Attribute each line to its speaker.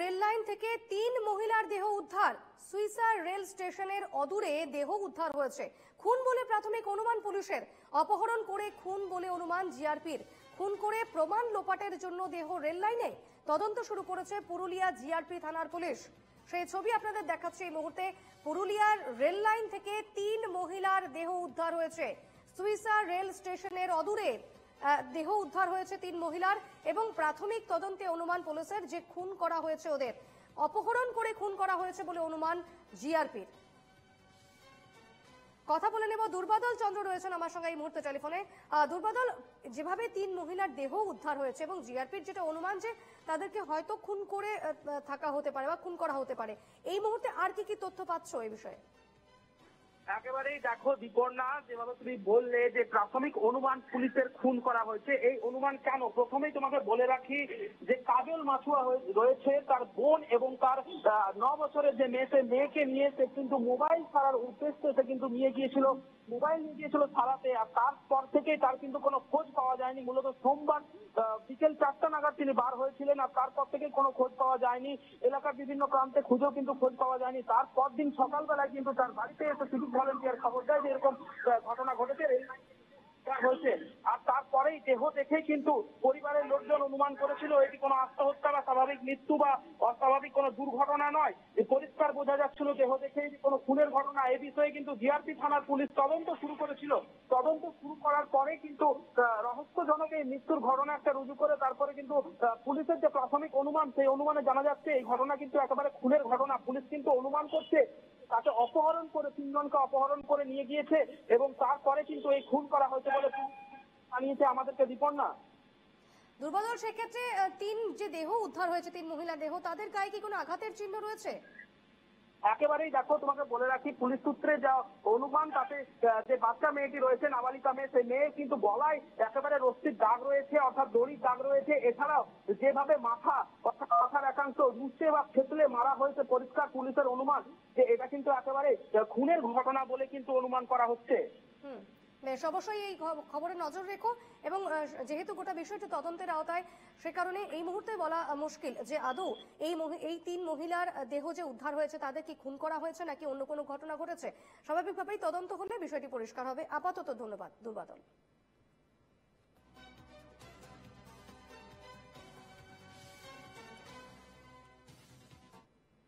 Speaker 1: Rail line থেকে 3 মহিলার দেহ উদ্ধার। সুইসার রেল স্টেশনের অদূরে দেহ উদ্ধার হয়েছে। খুন বলে প্রাথমিক অনুমান পুলিশের। অপহরণ করে খুন বলে অনুমান জিআরপির। খুন করে প্রমাণ লোপাটের জন্য দেহ রেল লাইনে। তদন্ত শুরু করেছে পুরুলিয়া জিআরপি থানার পুলিশ। সেই ছবি আপনাদের দেখাচ্ছে এই মুহূর্তে। পুরুলিয়ার রেল লাইন থেকে 3 মহিলার দেহ উদ্ধার হয়েছে। সুইসার রেল স্টেশনের অদূরে দেহ উদ্ধার হয়েছে 3 মহিলার এবং প্রাথমিক তদন্তে অনুমান পুলিশের যে খুন করা হয়েছে ওদের। অপহরণ করে খুন করা হয়েছে বলে অনুমান জিআরপির। কথা বলে নেব, দুর্বাদল চন্দ্র রয়েছেন আমার সঙ্গে এই মুহূর্তে টেলিফোনে। দুর্বাদল, যেভাবে 3 মহিলার দেহ উদ্ধার হয়েছে এবং জিআরপির যেটা অনুমান যে তাদেরকে হয়তো খুন করে থাকা হতে পারে বা খুন করা হতে পারে, এই মুহূর্তে আর কি তথ্য পাচ্ছ এই বিষয়ে?
Speaker 2: একেবারেই দেখো দীপর্ণা, যেভাবে তুমি বললে যে প্রাথমিক অনুমান পুলিশের খুন করা হয়েছে, এই অনুমান কেন? প্রথমেই তোমাকে বলে রাখি যে কাজল মাছুয়া রয়েছে, তার বোন এবং তার 9 বছরের যে মেয়েকে নিয়ে সে কিন্তু মোবাইল ছাড়ার উদ্দেশ্যে সে কিন্তু নিয়ে গিয়েছিল ছাড়াতে। আর তারপর থেকেই তার কিন্তু কোনো খোঁজ পাওয়া যায়নি। মূলত সোমবার বিকেল 4টা নাগাদ তিনি বার হয়েছিলেন, আর তারপর থেকে কোনো খোঁজ পাওয়া যায়নি। এলাকার বিভিন্ন প্রান্তে খুঁজেও কিন্তু খোঁজ পাওয়া যায়নি। তারপর দিন সকালবেলায় কিন্তু তার বাড়িতে এসে সিভিক ভলেন্টিয়ার খবর দেয় যে এরকম ঘটনা ঘটেছে, হয়েছে। আর তারপরেই দেহ দেখে কিন্তু পরিবারের লোকজন অনুমান করেছিল এটি কোনো আত্মহত্যা বা স্বাভাবিক মৃত্যু বা অস্বাভাবিক কোনো দুর্ঘটনা নয়। পরিষ্কার বোঝা যাচ্ছিল দেহ দেখে এটি কোনো খুনের ঘটনা। এ বিষয়ে কিন্তু জিআরপি থানার পুলিশ তদন্ত শুরু করেছিল। তদন্ত শুরু করার পরে কিন্তু রহস্যজনক এই মৃত্যুর ঘটনা একটা রুজু করে তারপরে কিন্তু পুলিশের যে প্রাথমিক অনুমান, সেই অনুমানে জানা যাচ্ছে এই ঘটনা কিন্তু একেবারে খুনের ঘটনা। পুলিশ কিন্তু অনুমান করছে তাকে অপহরণ করে, 3 জনকে অপহরণ করে নিয়ে গিয়েছে এবং তারপরে কিন্তু এই খুন করা হয়েছে বলে জানিয়েছে আমাদেরকে দীপর্ণা।
Speaker 1: দুর্বাদল, সেক্ষেত্রে 3 যে দেহ উদ্ধার হয়েছে, 3 মহিলা দেহ, তাদের গায়ে কি কোনো আঘাতের চিহ্ন রয়েছে?
Speaker 2: একেবারেই দেখো তোমাকে বলে রাখি, পুলিশ সূত্রে যা অনুমান তাতে যে বাচ্চা মেয়েটি রয়েছে, নাবালিকা মেয়ে, সেই মেয়ে কিন্তু গলায় একেবারে রশ্মির দাগ রয়েছে, অর্থাৎ দড়ির দাগ রয়েছে। এছাড়াও যেভাবে মাথার একাংশ রুচে বা থেতলে মারা হয়েছে, পরিষ্কার পুলিশের অনুমান যে এটা কিন্তু একেবারে খুনের ঘটনা বলে কিন্তু অনুমান করা হচ্ছে।
Speaker 1: বেশ, অবশ্যই এই খবরে নজর রেখো এবং যেহেতু গোটা বিষয়টি তদন্তের আওতায়, সে কারণে এই মুহূর্তে বলা মুশকিল যে আদৌ এই 3 মহিলার দেহ যে উদ্ধার হয়েছে তাদের কি খুন করা হয়েছে নাকি অন্য কোনো ঘটনা ঘটেছে। স্বাভাবিকভাবেই তদন্ত হলে বিষয়টি পরিষ্কার হবে। আপাতত ধন্যবাদ দুর্বাদল।